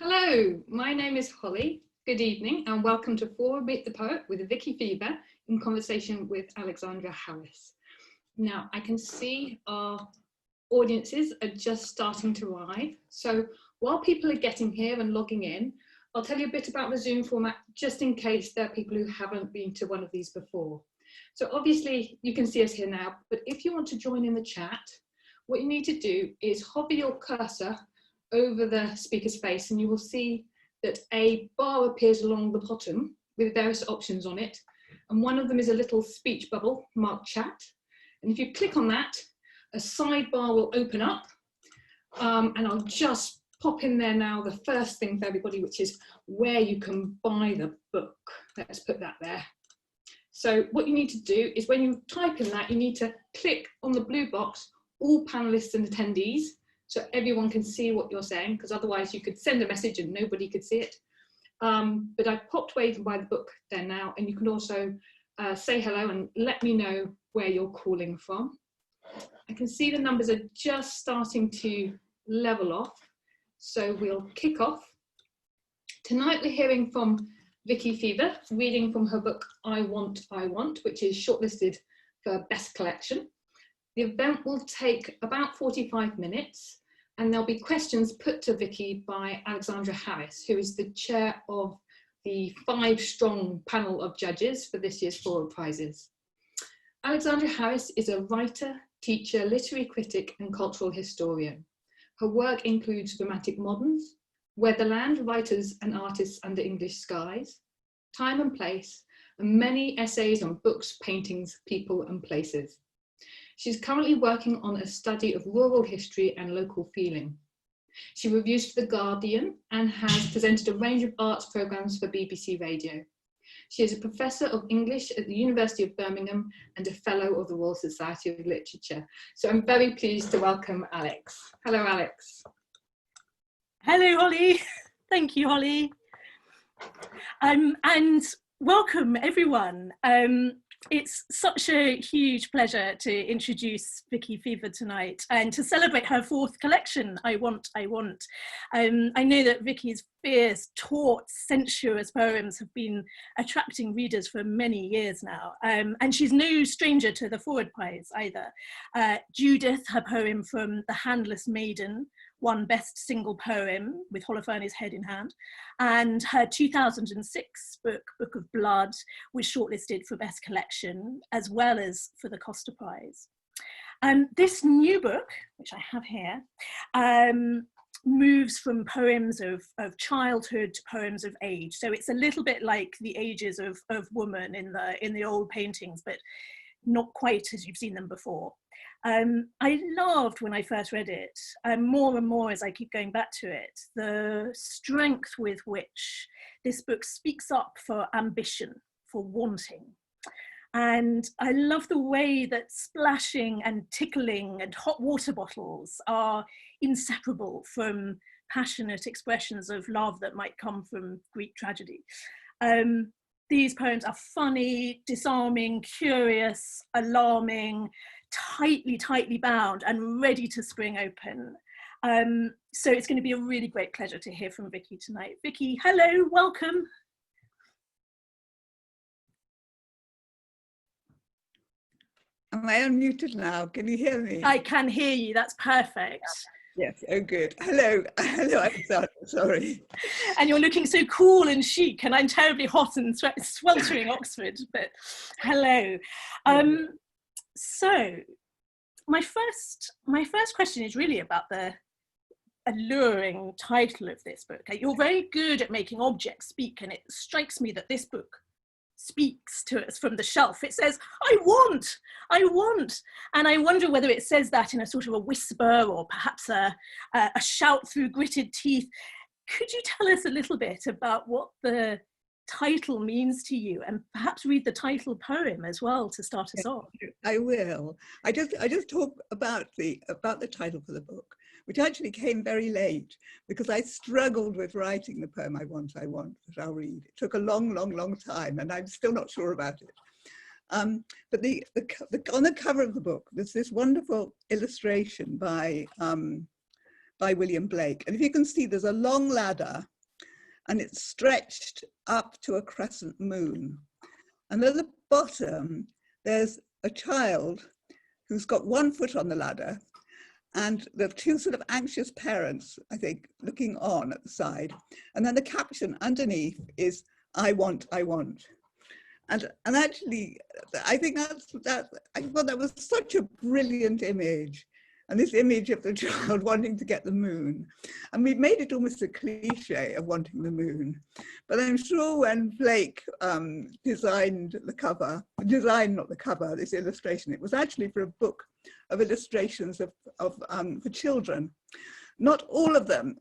Hello, my name is Holly. Good evening and welcome to For Meet the Poet with Vicki Feaver in conversation with Alexandra Harris. Now, I can see our audiences are just starting to arrive. So while people are getting here and logging in, I'll tell you a bit about the Zoom format just in case there are people who haven't been to one of these before. So obviously you can see us here now, but if you want to join in the chat, what you need to do is hover your cursor over the speaker's face and you will see that a bar appears along the bottom with various options on it. And one of them is a little speech bubble marked chat. And if you click on that, a sidebar will open up. And I'll just pop in there now the first thing for everybody, which is where you can buy the book. Let's put that there. So what you need to do is when you type in that, you need to click on the blue box, all panelists and attendees, so everyone can see what you're saying, because otherwise you could send a message and nobody could see it. But I've popped where you can buy the book there now, and you can also say hello and let me know where you're calling from. I can see the numbers are just starting to level off, so we'll kick off. Tonight we're hearing from Vicki Feaver, reading from her book I Want, which is shortlisted for Best Collection. The event will take about 45 minutes and there'll be questions put to Vicki by Alexandra Harris, who is the chair of the 5-strong panel of judges for this year's Forward Prizes. Alexandra Harris is a writer, teacher, literary critic and cultural historian. Her work includes Romantic Moderns, Weatherland, Writers and Artists Under English Skies, Time and Place, and many essays on books, paintings, people and places. She's currently working on a study of rural history and local feeling. She reviews for The Guardian and has presented a range of arts programmes for BBC Radio. She is a professor of English at the University of Birmingham and a fellow of the Royal Society of Literature. So I'm very pleased to welcome Alex. Hello, Alex. Hello, Holly. Thank you, Holly. And welcome, everyone. It's such a huge pleasure to introduce Vicki Feaver tonight and to celebrate her 4th collection, I Want. I know that Vicki's fierce, taut, sensuous poems have been attracting readers for many years now. And she's no stranger to the Forward Prize either. Judith, her poem from The Handless Maiden, won Best Single Poem with Holofernes Head in Hand, and her 2006 book, Book of Blood, was shortlisted for Best Collection, as well as for the Costa Prize. This new book, which I have here, moves from poems of childhood to poems of age. So it's a little bit like the ages of woman in the old paintings, but not quite as you've seen them before. I loved when I first read it, and more as I keep going back to it, the strength with which this book speaks up for ambition, for wanting. And I love the way that splashing and tickling and hot water bottles are inseparable from passionate expressions of love that might come from Greek tragedy. These poems are funny, disarming, curious, alarming, tightly bound and ready to spring open. So it's going to be a really great pleasure to hear from Vicki tonight. Vicki, hello, welcome. Am I unmuted now? Can you hear me? I can hear you, that's perfect. Yes, oh good. Hello, Alexandra, sorry. And you're looking so cool and chic, and I'm terribly hot and sweltering Oxford, but hello. So my first question is really about the alluring title of this book. You're very good at making objects speak, and it strikes me that this book speaks to us from the shelf. It says, I want, and I wonder whether it says that in a sort of a whisper or perhaps a shout through gritted teeth. Could you tell us a little bit about what the title means to you, and perhaps read the title poem as well to start us off? I will. I just talk about the title for the book, which actually came very late because I struggled with writing the poem I Want, that I'll read. It took a long time, and I'm still not sure about it. But on the cover of the book, there's this wonderful illustration by by William Blake. And if you can see, there's a long ladder and it's stretched up to a crescent moon. And at the bottom, there's a child who's got one foot on the ladder, and the two sort of anxious parents, I think, looking on at the side. And then the caption underneath is, I want, I want. And actually, I think I thought that was such a brilliant image. And this image of the child wanting to get the moon. And we've made it almost a cliche of wanting the moon. But I'm sure when Blake designed the cover, not the cover, this illustration, it was actually for a book of illustrations for children. Not all of them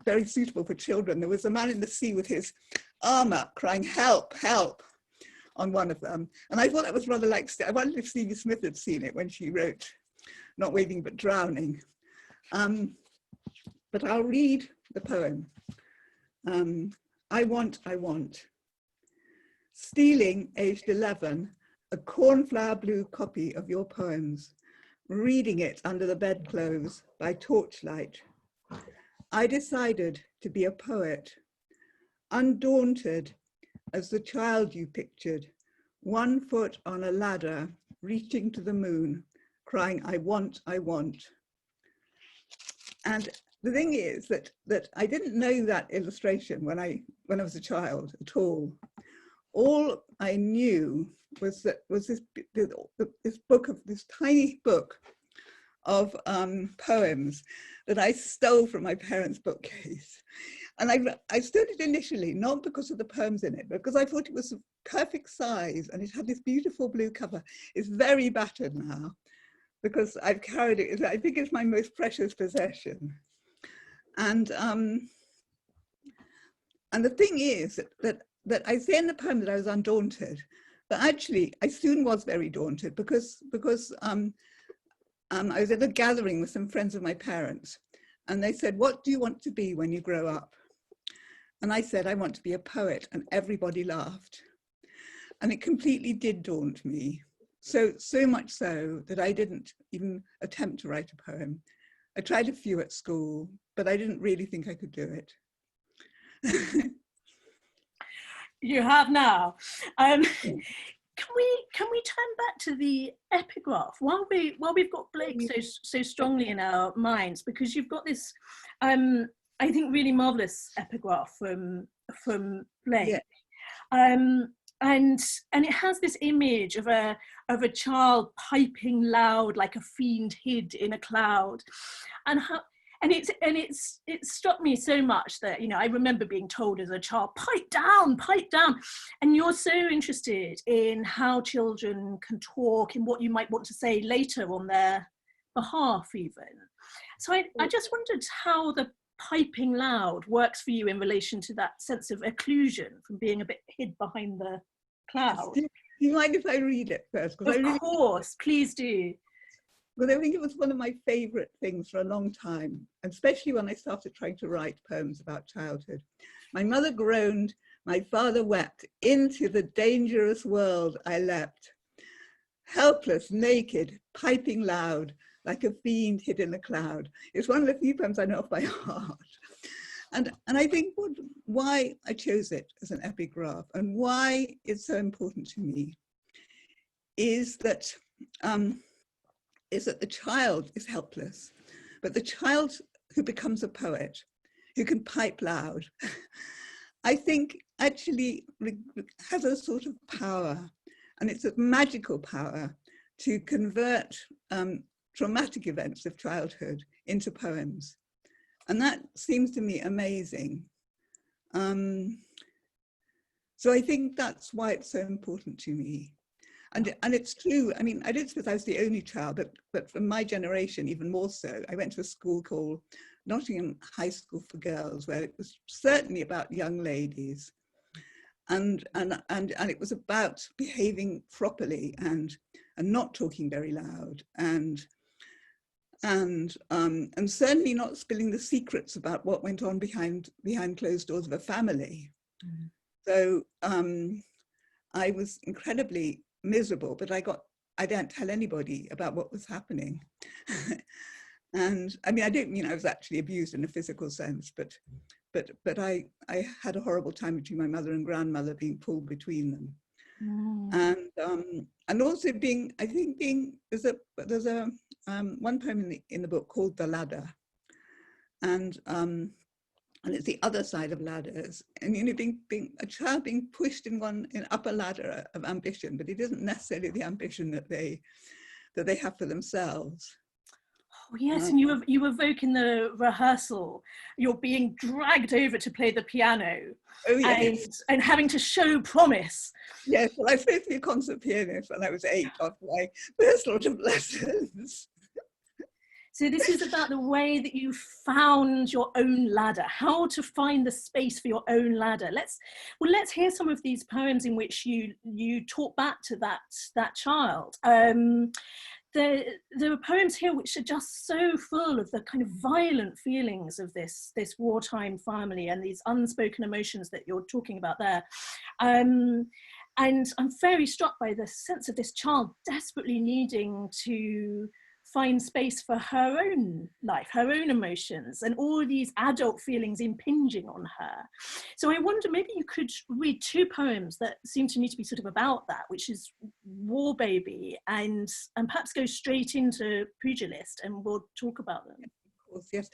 very suitable for children. There was a man in the sea with his arm up crying, help, help, on one of them. And I thought that was rather like, I wondered if Stevie Smith had seen it when she wrote Not Waving but Drowning. But I'll read the poem. I want. Stealing, aged 11, a cornflower blue copy of your poems, reading it under the bedclothes by torchlight. I decided to be a poet, undaunted as the child you pictured, 1 foot on a ladder, reaching to the moon, crying, I want, I want. And the thing is that I didn't know that illustration when I was a child at all. All I knew was this tiny book of poems that I stole from my parents' bookcase. And I studied initially, not because of the poems in it, but because I thought it was a perfect size and it had this beautiful blue cover. It's very battered now because I've carried it. I think it's my most precious possession. And the thing is that I say in the poem that I was undaunted, but actually I soon was very daunted because I was at a gathering with some friends of my parents, and they said, what do you want to be when you grow up? And I said, I want to be a poet, and everybody laughed. And it completely did daunt me. So much so that I didn't even attempt to write a poem. I tried a few at school, but I didn't really think I could do it. You have now. Can we turn back to the epigraph while we've got Blake so strongly in our minds, because you've got this I think really marvelous epigraph from Blake. Yeah. And it has this image of a child piping loud like a fiend hid in a cloud, and it struck me so much that, you know, I remember being told as a child, pipe down, and you're so interested in how children can talk and what you might want to say later on their behalf even. So I just wondered how the piping loud works for you in relation to that sense of occlusion from being a bit hid behind the cloud. Do you mind if I read it first? Of course, please do. Well, I think it was one of my favourite things for a long time, especially when I started trying to write poems about childhood. My mother groaned, my father wept, into the dangerous world I leapt. Helpless, naked, piping loud, like a fiend hid in a cloud. It's one of the few poems I know off by heart. And I think why I chose it as an epigraph and why it's so important to me is that the child is helpless, but the child who becomes a poet, who can pipe loud, I think actually has a sort of power, and it's a magical power to convert traumatic events of childhood into poems. And that seems to me amazing. So I think that's why it's so important to me. And it's true, I mean, I don't suppose I was the only child, but from my generation, even more so. I went to a school called Nottingham High School for Girls, where it was certainly about young ladies. And it was about behaving properly and not talking very loud and certainly not spilling the secrets about what went on behind closed doors of a family. Mm. So I was incredibly miserable, but I didn't tell anybody about what was happening. And I mean, I don't mean I was actually abused in a physical sense, but I had a horrible time between my mother and grandmother, being pulled between them. And also being, I think being, there's a one poem in the book called The Ladder, and it's the other side of ladders, and you know, being a child being pushed in an upper ladder of ambition, but it isn't necessarily the ambition that they have for themselves. Oh, yes, and you evoke in the rehearsal, you're being dragged over to play the piano. Oh, yes. and having to show promise. Yes, well, I was supposed to be a concert pianist when I was 8 after my first lot of lessons. So this is about the way that you found your own ladder, how to find the space for your own ladder. Let's hear some of these poems in which you talk back to that child. There are poems here which are just so full of the kind of violent feelings of this wartime family and these unspoken emotions that you're talking about there. And I'm very struck by the sense of this child desperately needing to find space for her own life, her own emotions, and all these adult feelings impinging on her. So I wonder, maybe you could read 2 poems that seem to me to be sort of about that, which is War Baby and perhaps go straight into Pugilist, and we'll talk about them. Of course, yes.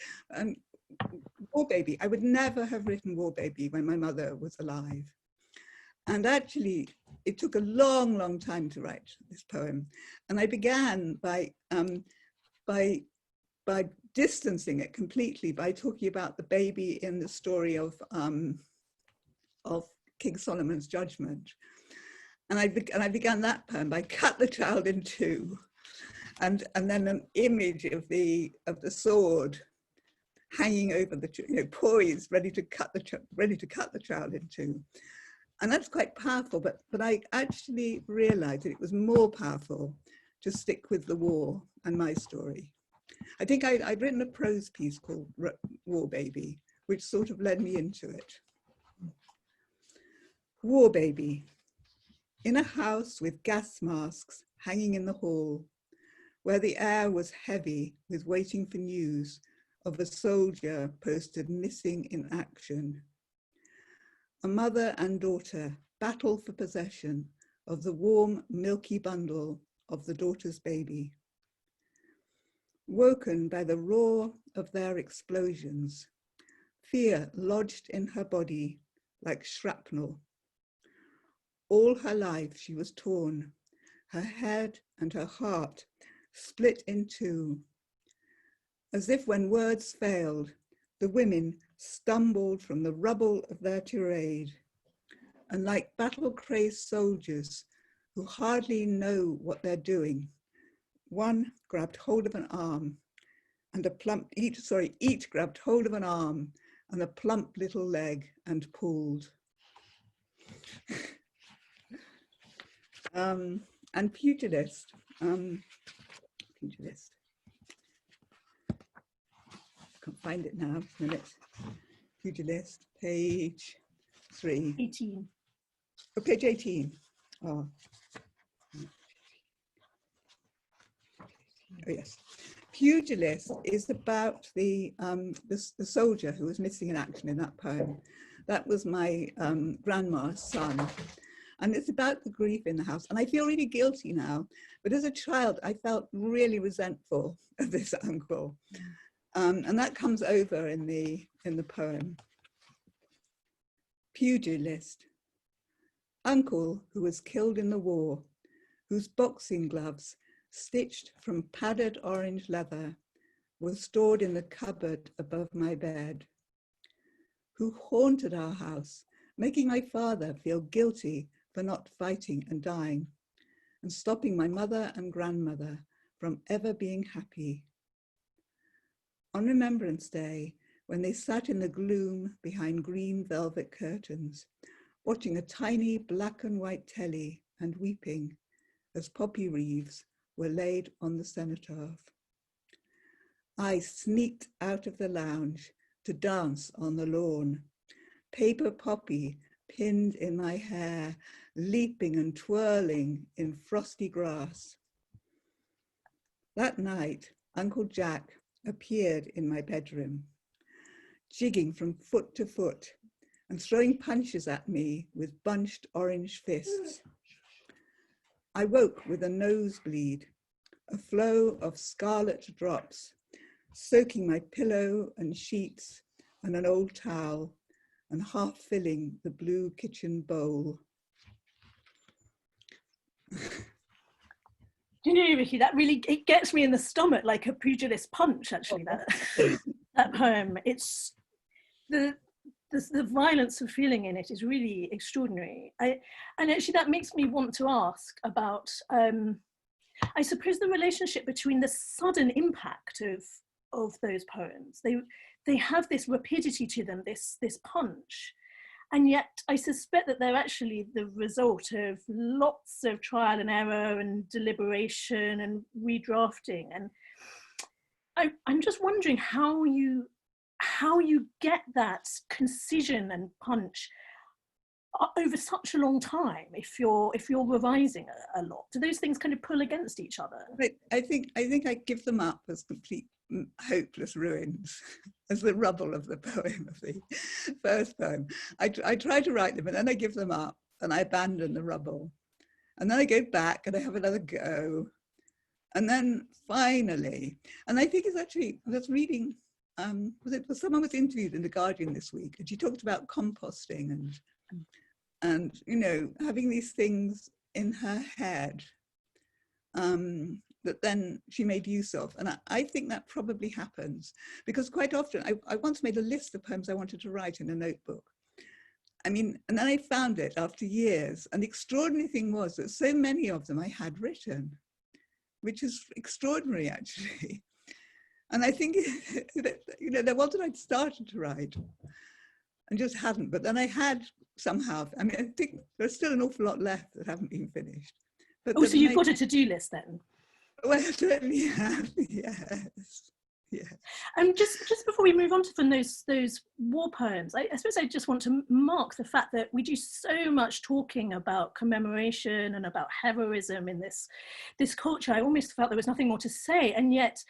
War Baby, I would never have written War Baby when my mother was alive. And actually, it took a long, long time to write this poem. And I began by distancing it completely by talking about the baby in the story of King Solomon's Judgment. And I began that poem by cut the child in 2, and then an image of the sword hanging over the, you know, poised, ready to cut the child in 2. And that's quite powerful, but I actually realized that it was more powerful to stick with the war and my story. I think I'd written a prose piece called War Baby, which sort of led me into it. War Baby. In a house with gas masks hanging in the hall, where the air was heavy with waiting for news of a soldier posted missing in action. A mother and daughter battle for possession of the warm, milky bundle of the daughter's baby. Woken by the roar of their explosions, fear lodged in her body like shrapnel. All her life she was torn, her head and her heart split in 2. As if when words failed, the women stumbled from the rubble of their tirade, and like battle-crazed soldiers who hardly know what they're doing, one grabbed hold of an arm and each grabbed hold of an arm and a plump little leg and pulled. And Pugilist. Pugilist. Can't find it now. A minute. Pugilist, page 3. 18. Oh, page 18. Oh. Oh yes. Pugilist is about the soldier who was missing in action in that poem. That was my grandma's son. And it's about the grief in the house. And I feel really guilty now, but as a child, I felt really resentful of this uncle. And that comes over in the poem. Pugilist. Uncle who was killed in the war, whose boxing gloves, stitched from padded orange leather, were stored in the cupboard above my bed. Who haunted our house, making my father feel guilty for not fighting and dying, and stopping my mother and grandmother from ever being happy. On Remembrance Day, when they sat in the gloom behind green velvet curtains, watching a tiny black and white telly and weeping as poppy wreaths were laid on the cenotaph. I sneaked out of the lounge to dance on the lawn, paper poppy pinned in my hair, leaping and twirling in frosty grass. That night, Uncle Jack appeared in my bedroom, jigging from foot to foot and throwing punches at me with bunched orange fists. I woke with a nosebleed, a flow of scarlet drops, soaking my pillow and sheets and an old towel and half filling the blue kitchen bowl. You know, Vicky, that really, it gets me in the stomach like a pugilist punch, actually, that poem. It's the violence of feeling in it is really extraordinary. And actually that makes me want to ask about, I suppose, the relationship between the sudden impact of those poems. They have this rapidity to them, this punch. And yet I suspect that they're actually the result of lots of trial and error and deliberation and redrafting. And I'm just wondering how you get that concision and punch over such a long time if you're revising a lot. Do those things kind of pull against each other? I think I give them up as complete hopeless ruins, as the rubble of the poem, of the first poem. I try to write them and then I give them up and I abandon the rubble. And then I go back and I have another go. And then finally, and I think it's actually, I was reading, someone was interviewed in The Guardian this week and she talked about composting and you know, having these things in her head that then she made use of. And I think that probably happens because quite often, I once made a list of poems I wanted to write in a notebook. I mean, and then I found it after years. And the extraordinary thing was that so many of them I had written, which is extraordinary actually. And I think, you know, there was that I'd started to write and just hadn't, but then I had somehow, I mean, I think there's still an awful lot left that haven't been finished. But oh, so you've got a to-do list then? Well, I certainly have, yes. Yes. Just before we move on from those war poems, I suppose I just want to mark the fact that we do so much talking about commemoration and about heroism in this culture. I almost felt there was nothing more to say, and yet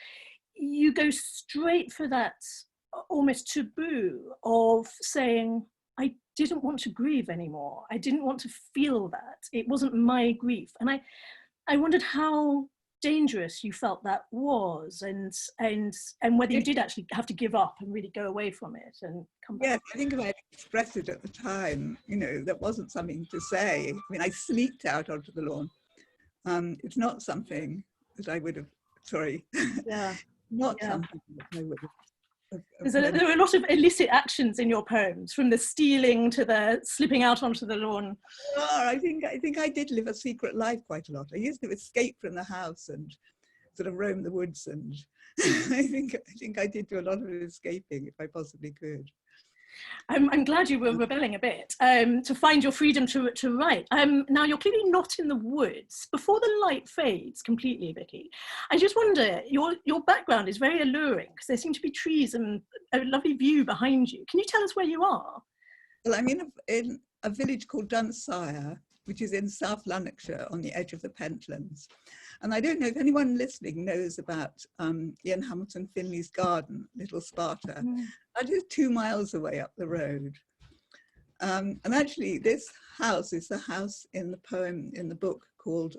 you go straight for that almost taboo of saying, I didn't want to grieve anymore. I didn't want to feel that. It wasn't my grief. And I wondered how dangerous you felt that was, and whether you did actually have to give up and really go away from it and come back. Yes, I think if I had expressed it at the time, you know, that wasn't something to say. I mean, I sneaked out onto the lawn. It's not something that I would have, sorry. Yeah. Not something that I would have. There are a lot of illicit actions in your poems, from the stealing to the slipping out onto the lawn. Oh, I think I did live a secret life quite a lot. I used to escape from the house and sort of roam the woods, and I think I did do a lot of escaping if I possibly could. I'm glad you were rebelling a bit to find your freedom to write. Now you're clearly not in the woods. Before the light fades completely, Vicky, I just wonder, your background is very alluring because there seem to be trees and a lovely view behind you. Can you tell us where you are? Well, I'm in a village called Dunsire, which is in South Lanarkshire on the edge of the Pentlands. And I don't know if anyone listening knows about Ian Hamilton Finley's garden, Little Sparta. That is 2 miles away up the road. And actually this house is the house in the poem, in the book called,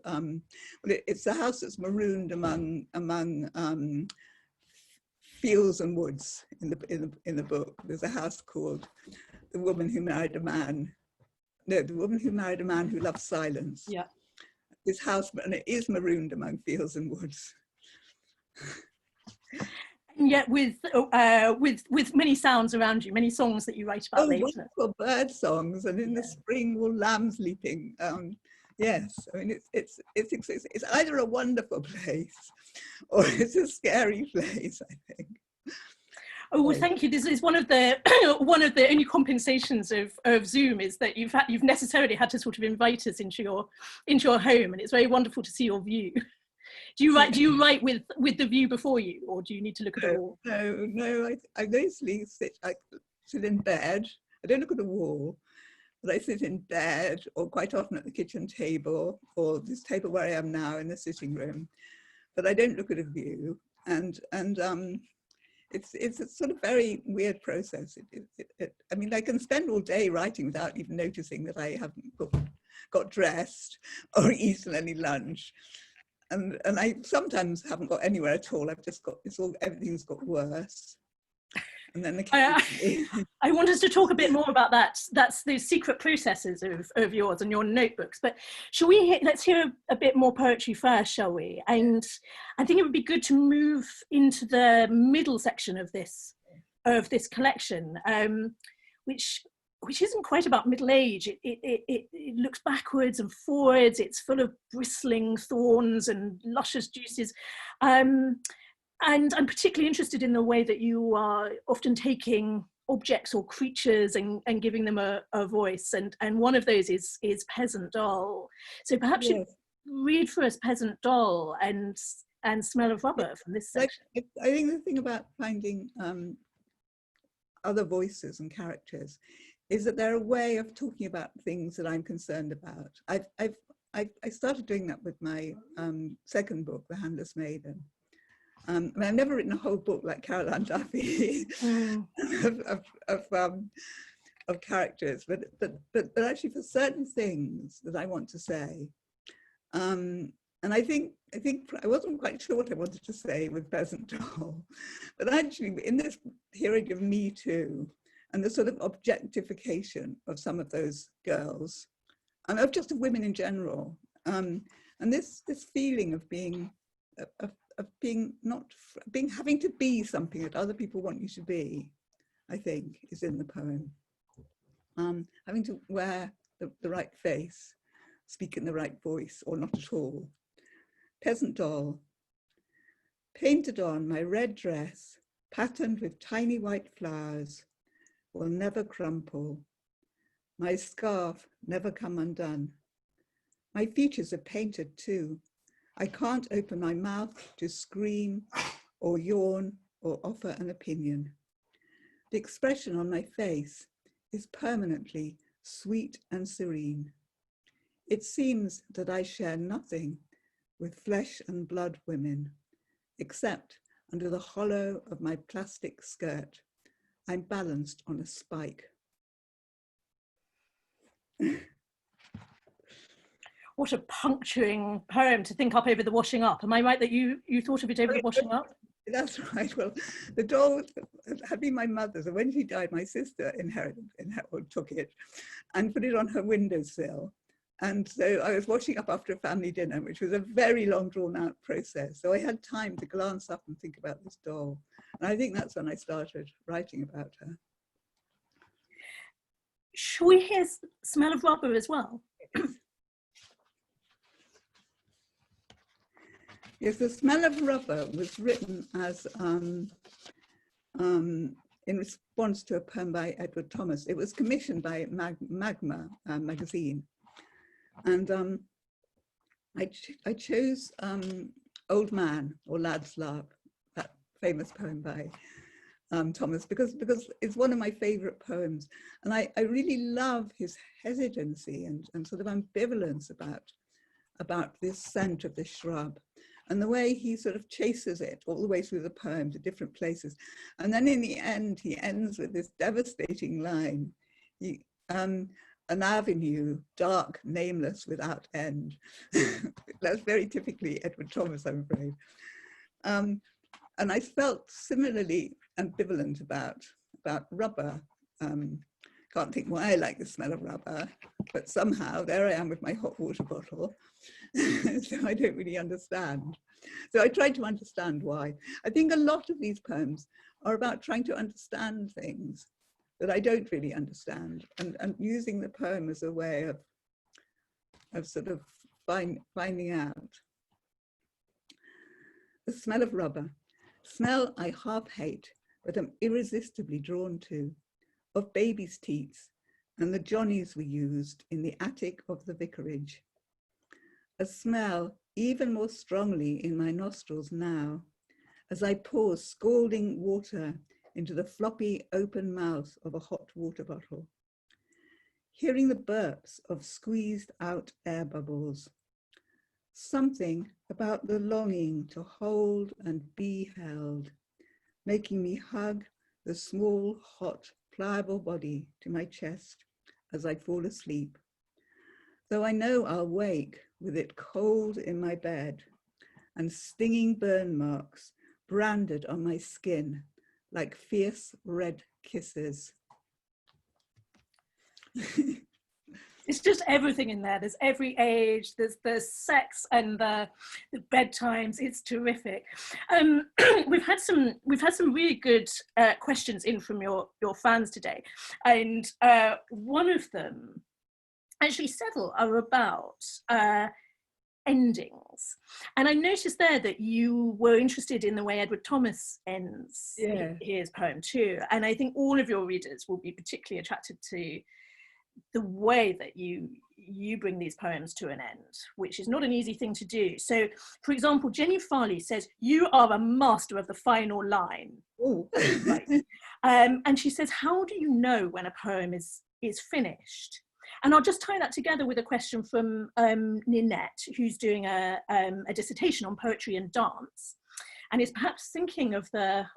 it's the house that's marooned among fields and woods in the book. There's a house called The Woman Who Married a Man. No, The Woman Who Married a Man Who Loved Silence. Yeah. This house, and it is marooned among fields and woods. And yet with many sounds arods you, many songs that you write about later. Wonderful bird songs, and in the spring will lambs leaping. Yes, I mean it's either a wonderful place or it's a scary place, I think. Oh, well, thank you. This is one of the only compensations of Zoom is that you've necessarily had to sort of invite us into your home, and it's very wonderful to see your view. Do you write with the view before you, or do you need to look at the wall? No. I mostly sit in bed. I don't look at the wall, but I sit in bed, or quite often at the kitchen table, or this table where I am now in the sitting room. But I don't look at a view, and it's a sort of very weird process. I mean, I can spend all day writing without even noticing that I haven't got dressed or eaten any lunch. And I sometimes haven't got anywhere at all. I've just got, everything's got worse. And then I want us to talk a bit more about that. That's the secret processes of yours and your notebooks. But shall we, let's hear a bit more poetry first, shall we? And I think it would be good to move into the middle section of this collection, which isn't quite about middle age. It looks backwards and forwards. It's full of bristling thorns and luscious juices. And I'm particularly interested in the way that you are often taking objects or creatures and giving them a voice. And one of those is Peasant Doll. So perhaps you read for us Peasant Doll and Smell of Rubber from this section. I think the thing about finding other voices and characters is that they're a way of talking about things that I'm concerned about. I started doing that with my second book, The Handless Maiden. I mean, I've never written a whole book like Caroline Duffy of characters, but actually for certain things that I want to say, and I think I wasn't quite sure what I wanted to say with Peasant Doll, but actually in this period of Me Too and the sort of objectification of some of those girls, and of just of women in general, and this feeling of being having to be something that other people want you to be, I think, is in the poem. Having to wear the right face, speak in the right voice, or not at all. Peasant Doll. Painted on my red dress, patterned with tiny white flowers, will never crumple. My scarf never come undone. My features are painted too. I can't open my mouth to scream or yawn or offer an opinion. The expression on my face is permanently sweet and serene. It seems that I share nothing with flesh and blood women, except under the hollow of my plastic skirt, I'm balanced on a spike. What a puncturing poem to think up over the washing up. Am I right that you thought of it over the washing up? That's right. Well, the doll had been my mother's, and when she died, my sister took it and put it on her windowsill. And so I was washing up after a family dinner, which was a very long, drawn-out process. So I had time to glance up and think about this doll. And I think that's when I started writing about her. Shall we hear Smell of Rubber as well? Yes, The Smell of Rubber was written as in response to a poem by Edward Thomas. It was commissioned by Magma magazine. And I chose Old Man or Lad's Love, that famous poem by Thomas, because it's one of my favorite poems. And I really love his hesitancy and sort of ambivalence about this scent of this shrub, and the way he sort of chases it all the way through the poem to different places. And then in the end, he ends with this devastating line, an avenue, dark, nameless, without end. That's very typically Edward Thomas, I'm afraid. And I felt similarly ambivalent about rubber. Can't think why I like the smell of rubber, but somehow there I am with my hot water bottle. So I don't really understand. So I tried to understand why. I think a lot of these poems are about trying to understand things that I don't really understand, and using the poem as a way of sort of finding out. The smell of rubber. Smell I half hate, but am irresistibly drawn to, of babies' teats and the johnnies we used in the attic of the vicarage. A smell even more strongly in my nostrils now, as I pour scalding water into the floppy open mouth of a hot water bottle. Hearing the burps of squeezed out air bubbles. Something about the longing to hold and be held, making me hug the small, hot, pliable body to my chest as I fall asleep. Though I know I'll wake with it cold in my bed and stinging burn marks branded on my skin like fierce red kisses. It's just everything in there. There's every age, there's the sex and the bedtimes. It's terrific. We've had some really good questions in from your fans today, and one of them, actually several, are about endings. And I noticed there that you were interested in the way Edward Thomas ends his poem too. And I think all of your readers will be particularly attracted to the way that you bring these poems to an end, which is not an easy thing to do. So, for example, Jenny Farley says, "You are a master of the final line." Oh. Right. And she says, "How do you know when a poem is finished?" And I'll just tie that together with a question from Ninette, who's doing a dissertation on poetry and dance, and is perhaps thinking of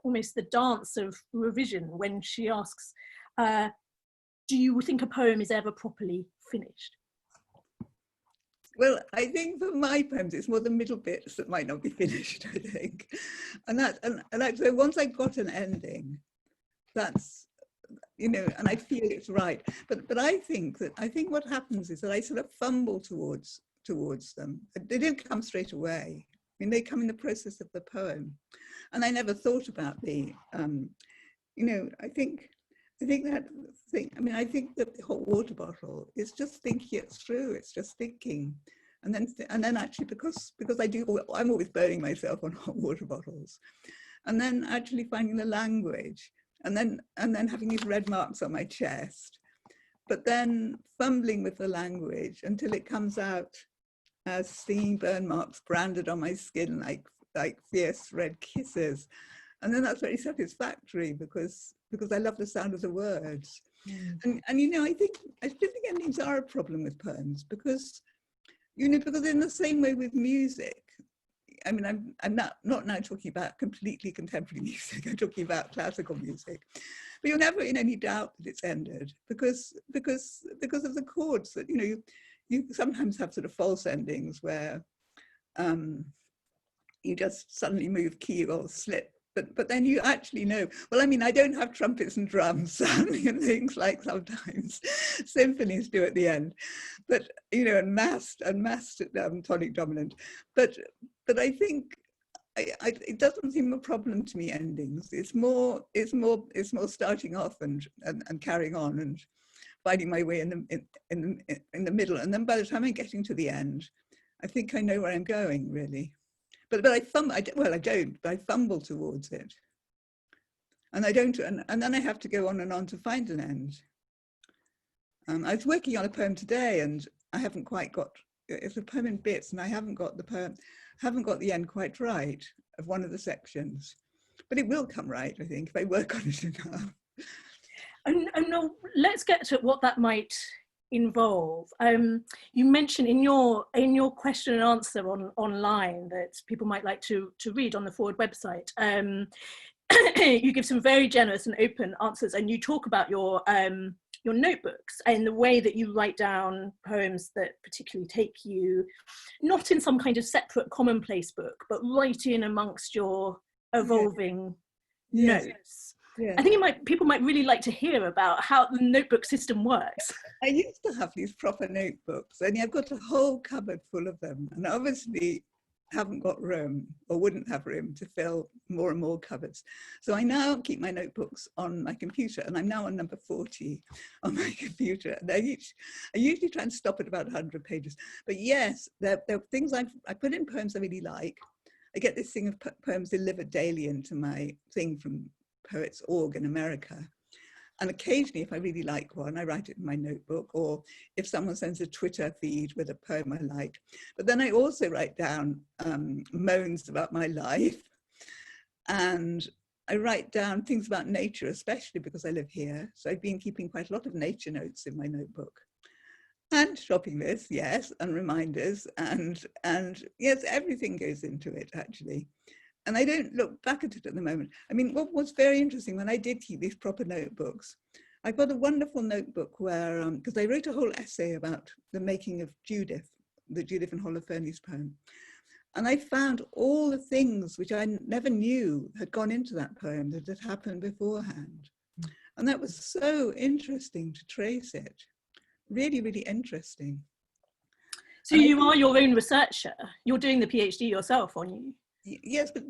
almost the dance of revision when she asks, do you think a poem is ever properly finished? Well, I think for my poems, it's more the middle bits that might not be finished, I think. And so once I've got an ending, that's, you know, and I feel it's right. But I think what happens is that I sort of fumble towards them. They don't come straight away. I mean, they come in the process of the poem. And I never thought about the, you know, I think that the hot water bottle is just thinking it through. It's just thinking, and then actually because I'm always burning myself on hot water bottles, and then actually finding the language, and then having these red marks on my chest, but then fumbling with the language until it comes out as stinging burn marks branded on my skin like fierce red kisses. And then that's very satisfactory because I love the sound of the words. Mm. And you know, I still think endings are a problem with poems because, you know, because in the same way with music, I mean, I'm not now talking about completely contemporary music, I'm talking about classical music, but you're never in any doubt that it's ended because of the chords that, you know, you sometimes have sort of false endings where you just suddenly move key or slip. But then you actually know, well, I mean, I don't have trumpets and drums sounding and things like sometimes symphonies do at the end, but, you know, and massed tonic dominant. But I think it doesn't seem a problem to me, endings. It's more starting off and carrying on and finding my way in the middle. And then by the time I'm getting to the end, I think I know where I'm going, really. But I fumble towards it, and I don't, and then I have to go on and on to find an end. I was working on a poem today, and I haven't quite got. It's a poem in bits, and I haven't got the end quite right of one of the sections, but it will come right, I think, if I work on it enough. And now let's get to what that might involve. You mentioned in your question and answer online that people might like to read on the Forward website. You give some very generous and open answers, and you talk about your notebooks and the way that you write down poems that particularly take you, not in some kind of separate commonplace book, but right in amongst your evolving notes. Yeah. I think people might really like to hear about how the notebook system works. I used to have these proper notebooks, and I've got a whole cupboard full of them, and obviously haven't got room or wouldn't have room to fill more and more cupboards. So I now keep my notebooks on my computer, and I'm now on number 40 on my computer. And I usually try and stop at about 100 pages. But yes, there are things I put in poems I really like. I get this thing of poems delivered daily into my thing from Poets.org in America. And occasionally, if I really like one, I write it in my notebook, or if someone sends a Twitter feed with a poem I like. But then I also write down moans about my life. And I write down things about nature, especially because I live here. So I've been keeping quite a lot of nature notes in my notebook. And shopping lists, yes, and reminders. And yes, everything goes into it, actually. and I don't look back at it at the moment. I mean, what was very interesting when I did keep these proper notebooks, I got a wonderful notebook where, because I wrote a whole essay about the making of Judith, the Judith and Holofernes poem. And I found all the things which I never knew had gone into that poem that had happened beforehand. And that was so interesting to trace it. Really, really interesting. So you are your own researcher. You're doing the PhD yourself, aren't you? Yes, but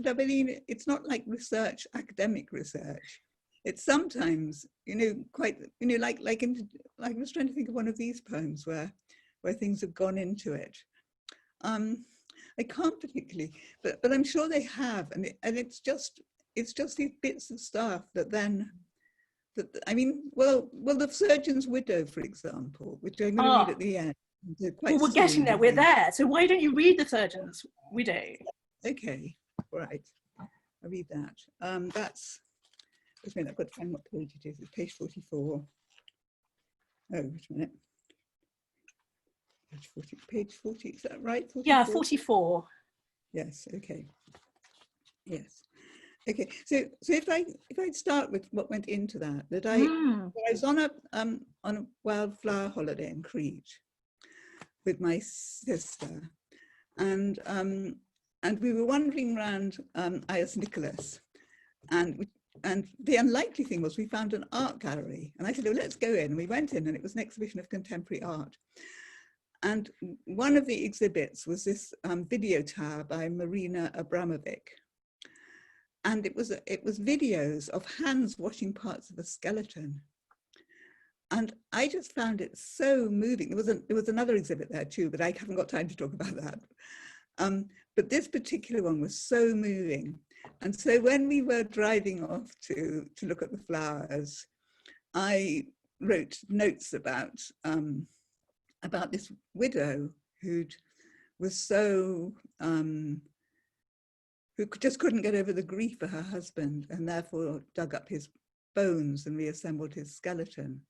I mean, it's not like research, academic research. It's sometimes, quite, like I was trying to think of one of these poems where things have gone into it. I can't particularly, but I'm sure they have, and it's just these bits of stuff that I mean, well, the Surgeon's Widow, for example, which I'm going to read at the end. Well, we're getting there. We're there. So why don't you read the Surgeon's Widow? Okay, right. I'll read that. That's. Just a minute. I've got to find what page it is. It's page 44. Oh, wait a minute. Page 40, is that right? 44? Yeah, 44. Yes, okay. Yes. Okay, so if I start with what went into that I was on a wildflower holiday in Crete with my sister, and we were wandering around Ius Nicholas, and the unlikely thing was we found an art gallery, and I said, oh, let's go in. And we went in, and it was an exhibition of contemporary art. And one of the exhibits was this video tower by Marina Abramovic. And it was videos of hands washing parts of a skeleton. And I just found it so moving. There was another exhibit there too, but I haven't got time to talk about that. But this particular one was so moving. And so when we were driving off to look at the flowers, I wrote notes about this widow who was so, who just couldn't get over the grief of her husband, and therefore dug up his bones and reassembled his skeleton.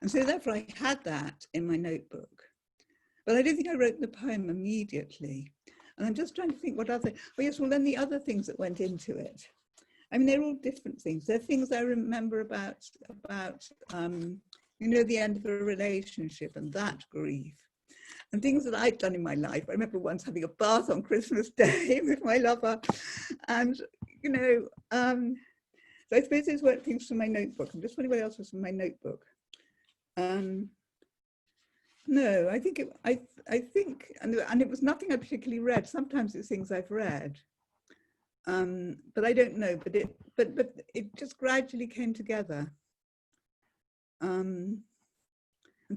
And so therefore I had that in my notebook. But I don't think I wrote the poem immediately. And I'm just trying to think what other, then the other things that went into it. I mean, they're all different things. They're things I remember about the end of a relationship and that grief. And things that I'd done in my life. I remember once having a bath on Christmas Day with my lover. And, so I suppose those weren't things from my notebook. I'm just wondering what else was from my notebook. No, I think and it was nothing I particularly read. Sometimes it's things I've read, but I don't know. But it just gradually came together until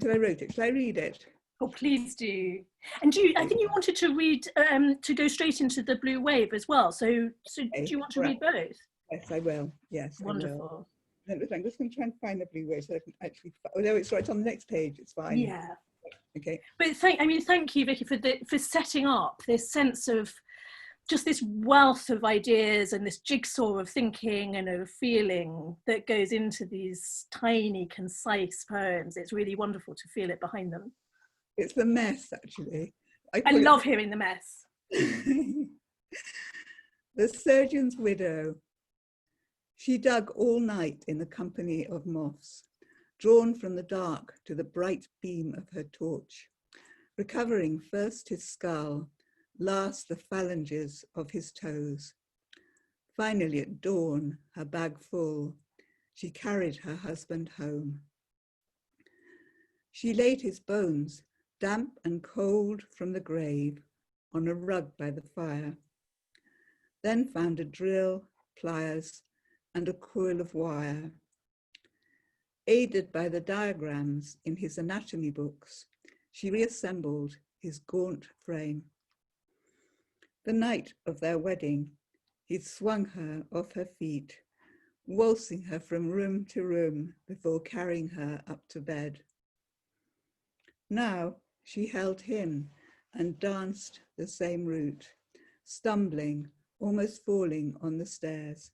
I wrote it. Shall I read it? Oh, please do. And I think you wanted to read to go straight into the Blue Wave as well. So do you want to read both? Yes, I will. Yes, wonderful. I will. I'm just going to try and find the Blue Wave so I can actually. Oh no, it's right. It's on the next page. It's fine. Yeah. Okay. But thank you, Vicky, for setting up this sense of just this wealth of ideas and this jigsaw of thinking and of feeling that goes into these tiny, concise poems. It's really wonderful to feel it behind them. It's the mess, actually. I love hearing the mess. The Surgeon's Widow. She dug all night in the company of moths, drawn from the dark to the bright beam of her torch, recovering first his skull, last the phalanges of his toes. Finally at dawn, her bag full, she carried her husband home. She laid his bones, damp and cold from the grave, on a rug by the fire, then found a drill, pliers, and a coil of wire. Aided by the diagrams in his anatomy books, she reassembled his gaunt frame. The night of their wedding, he swung her off her feet, waltzing her from room to room before carrying her up to bed. Now she held him and danced the same route, stumbling, almost falling on the stairs.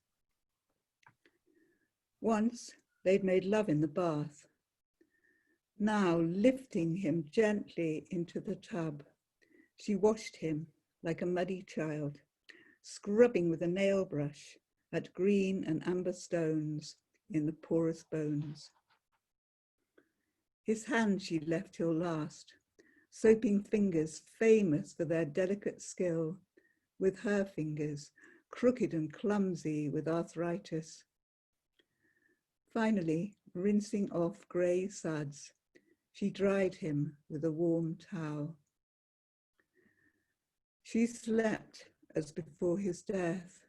Once they'd made love in the bath. Now lifting him gently into the tub, she washed him like a muddy child, scrubbing with a nail brush at green and amber stones in the porous bones. His hand she left till last, soaping fingers famous for their delicate skill, with her fingers, crooked and clumsy with arthritis. Finally, rinsing off grey suds, she dried him with a warm towel. She slept as before his death,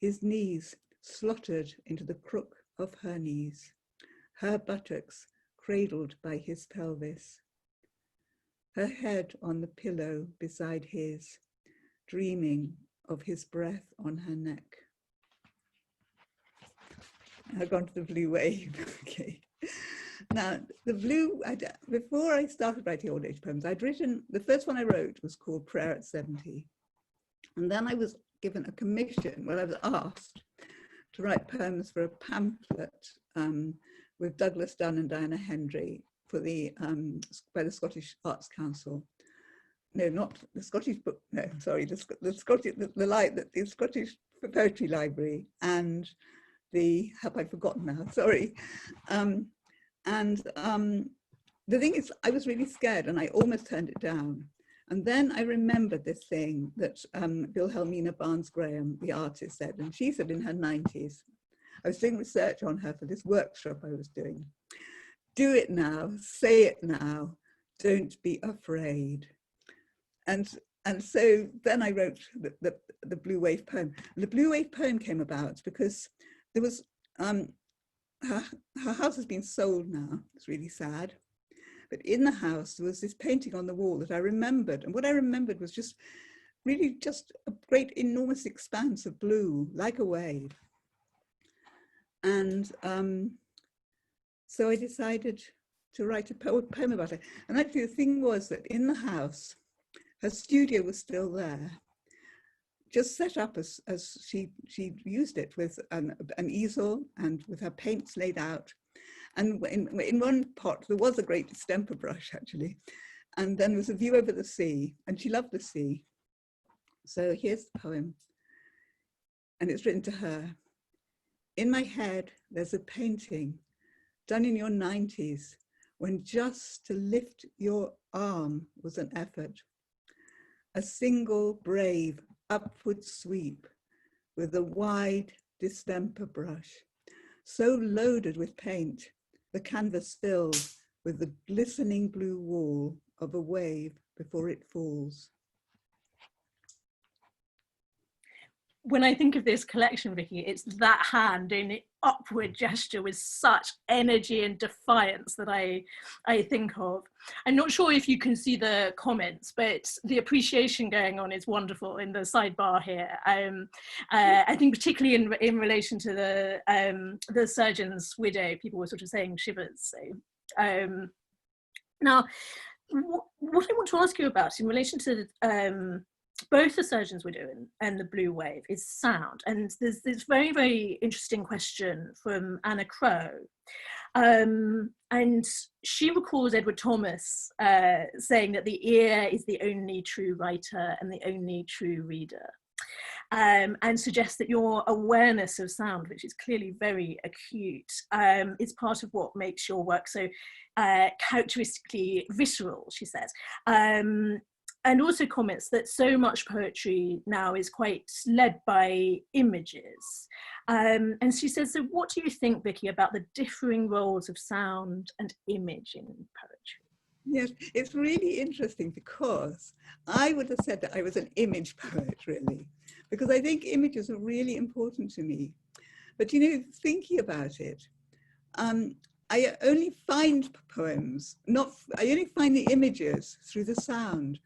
his knees slotted into the crook of her knees, her buttocks cradled by his pelvis, her head on the pillow beside his, dreaming of his breath on her neck. I've gone to the blue wave. Okay. Now, the blue, before I started writing old age poems, I'd written, the first one I wrote was called Prayer at 70. And then I was given a commission, well, I was asked to write poems for a pamphlet with Douglas Dunn and Diana Hendry for the by the Scottish Arts Council. No, not the Scottish book. No, sorry, the Scottish Poetry Library and the, have I forgotten now? Sorry. The thing is, I was really scared and I almost turned it down. And then I remembered this thing that Wilhelmina Barnes-Graham, the artist, said, and she said in her 90s, I was doing research on her for this workshop I was doing. Do it now, say it now, don't be afraid. And so then I wrote the Blue Wave poem. And the Blue Wave poem came about because there was, her house has been sold now, it's really sad. But in the house, there was this painting on the wall that I remembered. And what I remembered was just really just a great enormous expanse of blue, like a wave. And so I decided to write a poem about it. And actually the thing was that in the house, her studio was still there, just set up as she used it, with an easel and with her paints laid out. And in one pot, there was a great distemper brush, actually. And then there was a view over the sea, and she loved the sea. So here's the poem, and it's written to her. In my head, there's a painting done in your 90s, when just to lift your arm was an effort. A single brave upward sweep with a wide distemper brush, so loaded with paint, the canvas filled with the glistening blue wall of a wave before it falls. When I think of this collection, Vicky, it's that hand doing the upward gesture with such energy and defiance that I think of. I'm not sure if you can see the comments, but the appreciation going on is wonderful in the sidebar here. I think particularly in relation to the surgeon's widow, people were sort of saying shivers. So now, what I want to ask you about in relation to both the surgeon's widow and the blue wave is sound. And there's this very, very interesting question from Anna Crow. And she recalls Edward Thomas saying that the ear is the only true writer and the only true reader. And suggests that your awareness of sound, which is clearly very acute, is part of what makes your work so characteristically visceral, she says. And also comments that so much poetry now is quite led by images. And she says, so what do you think, Vicky, about the differing roles of sound and image in poetry? Yes, it's really interesting because I would have said that I was an image poet, really, because I think images are really important to me. But, you know, thinking about it, I only find poems, I only find the images through the sound.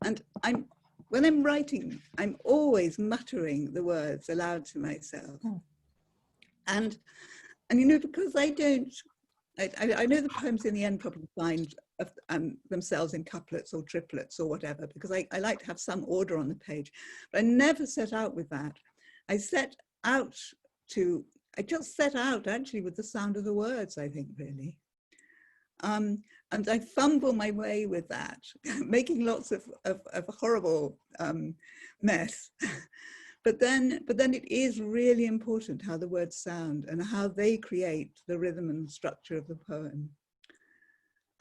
And when I'm writing, I'm always muttering the words aloud to myself. Oh. And you know, because I know the poems in the end probably find themselves in couplets or triplets or whatever, because I like to have some order on the page. But I never set out with that. I just set out actually with the sound of the words, I think, really. And I fumble my way with that, making lots of horrible mess. but then it is really important how the words sound and how they create the rhythm and structure of the poem.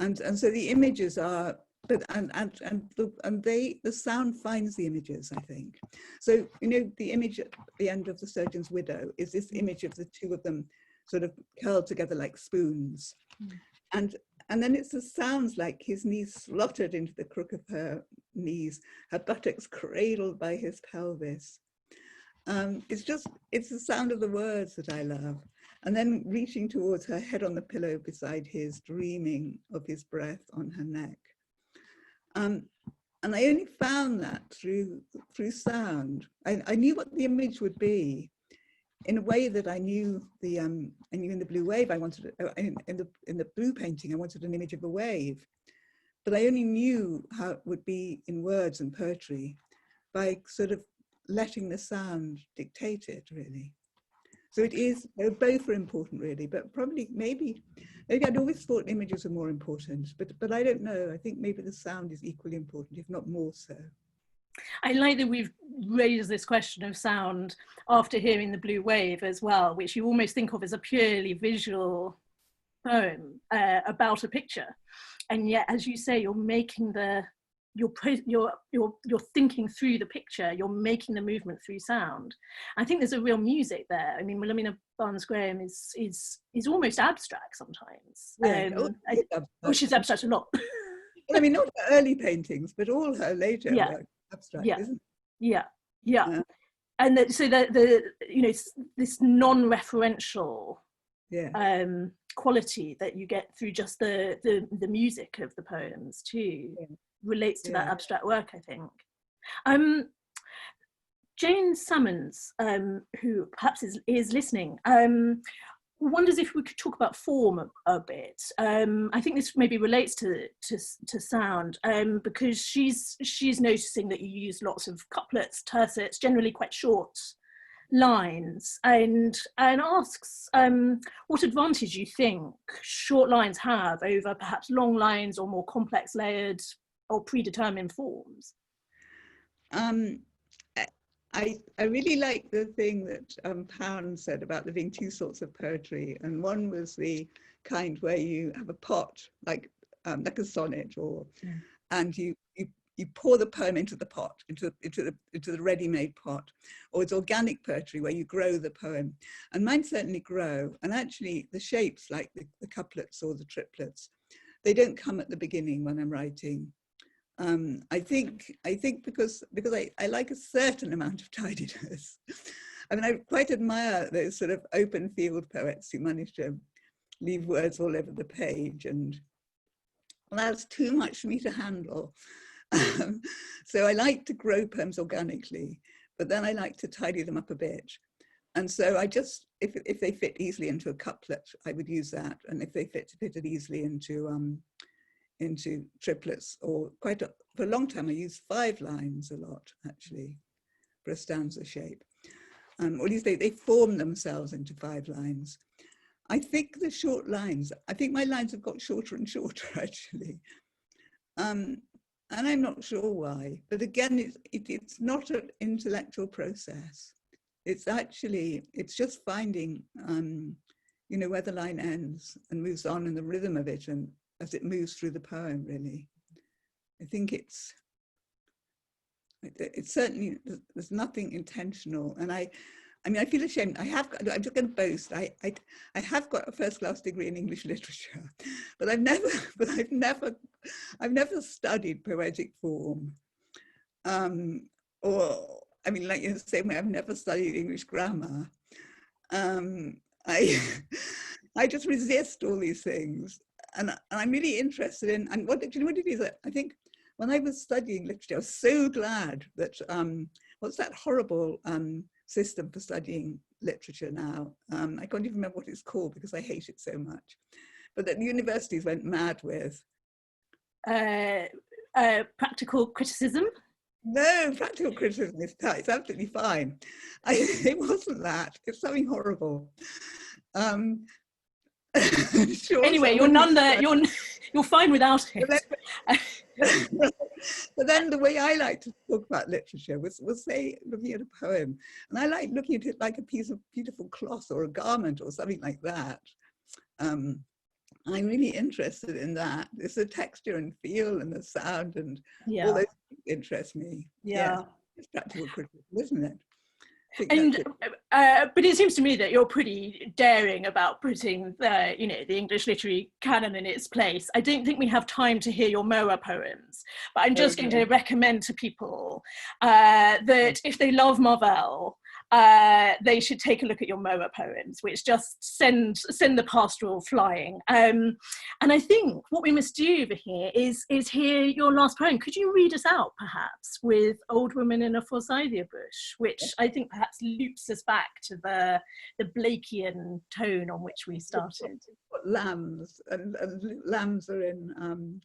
And so the images are, but the sound finds the images, I think. So, you know, the image at the end of The Surgeon's Widow is this image of the two of them sort of curled together like spoons. And then it's the sounds like his knees slotted into the crook of her knees, her buttocks cradled by his pelvis. It's the sound of the words that I love. And then reaching towards her, head on the pillow beside his, dreaming of his breath on her neck. And I only found that through sound. I knew what the image would be in a way that I knew in the blue wave, I wanted, in the blue painting, I wanted an image of a wave. But I only knew how it would be in words and poetry by sort of letting the sound dictate it, really. So it is, both are important, really, but probably, maybe I'd always thought images were more important, but I don't know. I think maybe the sound is equally important, if not more so. I like that we've raised this question of sound after hearing The Blue Wave as well, which you almost think of as a purely visual poem about a picture. And yet, as you say, you're making you're thinking through the picture, you're making the movement through sound. I think there's a real music there. I mean, Wilhelmina Barnes-Graham is almost abstract sometimes. Which is abstract a lot. Well, I mean, not her early paintings, but all her later work abstract, isn't it? Yeah. And so the you know, this non-referential quality that you get through just the music of the poems too relates to that abstract work, I think. Jane Salmons, who perhaps is listening, wonders if we could talk about form a bit. I think this maybe relates to sound, because she's noticing that you use lots of couplets, tercets, generally quite short lines, and asks what advantage you think short lines have over perhaps long lines or more complex layered or predetermined forms. I really like the thing that Pound said about there being two sorts of poetry, and one was the kind where you have a pot, like a sonnet, and you pour the poem into the pot, into the ready-made pot, or it's organic poetry where you grow the poem. And mine certainly grow, and actually the shapes, like the couplets or the triplets, they don't come at the beginning when I'm writing. I think because I like a certain amount of tidiness. I mean, I quite admire those sort of open field poets who manage to leave words all over the page, and well, that's too much for me to handle. So I like to grow poems organically, but then I like to tidy them up a bit. And so I just, if they fit easily into a couplet, I would use that. And if they fitted easily into triplets, or for a long time I used 5 lines a lot, actually, for a stanza shape. Or at least they form themselves into 5 lines. I think the short lines, I think my lines have got shorter and shorter, actually. And I'm not sure why, but again, it's not an intellectual process. It's just finding, you know, where the line ends and moves on, and the rhythm of it, and as it moves through the poem, really. I think it's certainly, there's nothing intentional. And I mean, I feel ashamed. I'm just going to boast. I have got a first-class degree in English literature, but I've never studied poetic form. Or, I mean, like in the same way, I've never studied English grammar. I just resist all these things. And I'm really interested in, and do you know what it is? I think when I was studying literature, I was so glad that, what's that horrible system for studying literature now? I can't even remember what it's called because I hate it so much. But that universities went mad with. Practical criticism? No, practical criticism is tight. It's absolutely fine. It wasn't that. It's something horrible. Sure, anyway, you're fine without it. But then the way I like to talk about literature was say, looking at a poem. And I like looking at it like a piece of beautiful cloth or a garment or something like that. I'm really interested in that. It's the texture and feel and the sound and all those things interest me. Yeah. It's practical criticism, isn't it? And but it seems to me that you're pretty daring about putting the English literary canon in its place. I don't think we have time to hear your Moa poems, but I'm just going to recommend to people that if they love Marvell, they should take a look at your Moa poems, which just send the pastoral flying. And I think what we must do over here is hear your last poem. Could you read us out, perhaps, with Old Woman in a Forsythia Bush, which I think perhaps loops us back to the Blakean tone on which we started. Lambs and lambs are in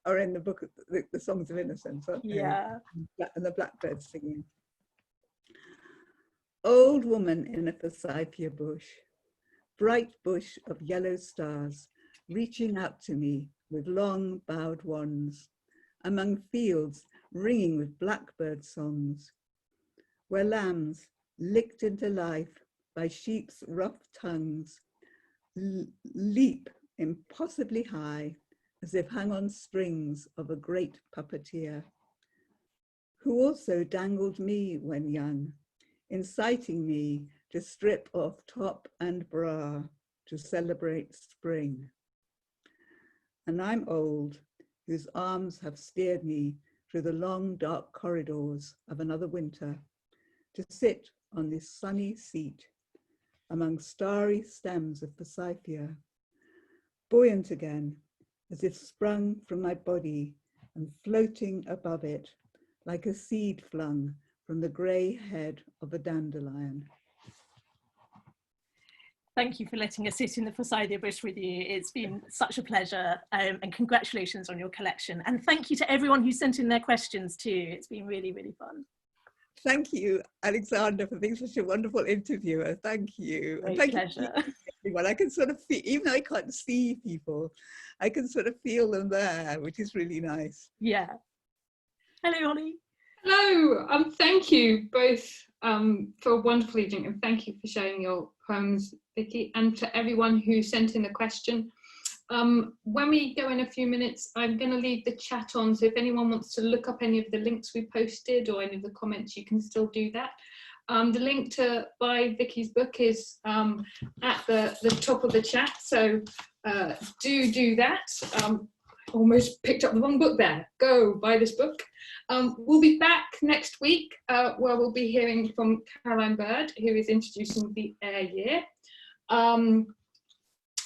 the book, the Songs of Innocence, aren't they? Yeah. And the blackbirds singing. Old woman in a forsythia bush, bright bush of yellow stars, reaching out to me with long bowed wands, among fields ringing with blackbird songs, where lambs, licked into life by sheep's rough tongues, leap impossibly high, as if hung on strings of a great puppeteer, who also dangled me when young, inciting me to strip off top and bra to celebrate spring. And I'm old, whose arms have steered me through the long dark corridors of another winter, to sit on this sunny seat among starry stems of forsythia, buoyant again, as if sprung from my body and floating above it like a seed flung from the grey head of a dandelion. Thank you for letting us sit in the Forsythia Bush with you. It's been such a pleasure, and congratulations on your collection. And thank you to everyone who sent in their questions too. It's been really, really fun. Thank you, Alexandra, for being such a wonderful interviewer. Thank you. Great and thank pleasure. You, everyone. I can sort of feel, even though I can't see people, I can sort of feel them there, which is really nice. Yeah. Hello, Holly. Hello, thank you both for a wonderful evening, and thank you for sharing your poems, Vicki, and to everyone who sent in a question. When we go in a few minutes, I'm going to leave the chat on, so if anyone wants to look up any of the links we posted or any of the comments, you can still do that. The link to buy Vicki's book is at the top of the chat, so do that. Almost picked up the wrong book there. Go buy this book. We'll be back next week where we'll be hearing from Caroline Bird, who is introducing the Air Year. And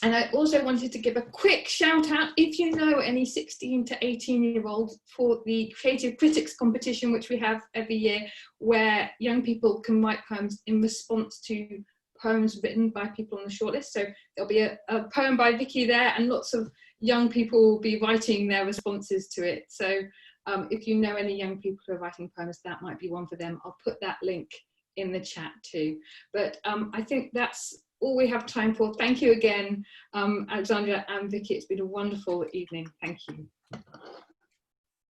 I also wanted to give a quick shout out, if you know any 16 to 18-year-olds, for the Creative Critics competition, which we have every year, where young people can write poems in response to poems written by people on the shortlist. So there'll be a poem by Vicki there, and lots of young people will be writing their responses to it. So if you know any young people who are writing poems, that might be one for them. I'll put that link in the chat too. But I think that's all we have time for. Thank you again, Alexandra and Vicki. It's been a wonderful evening. Thank you.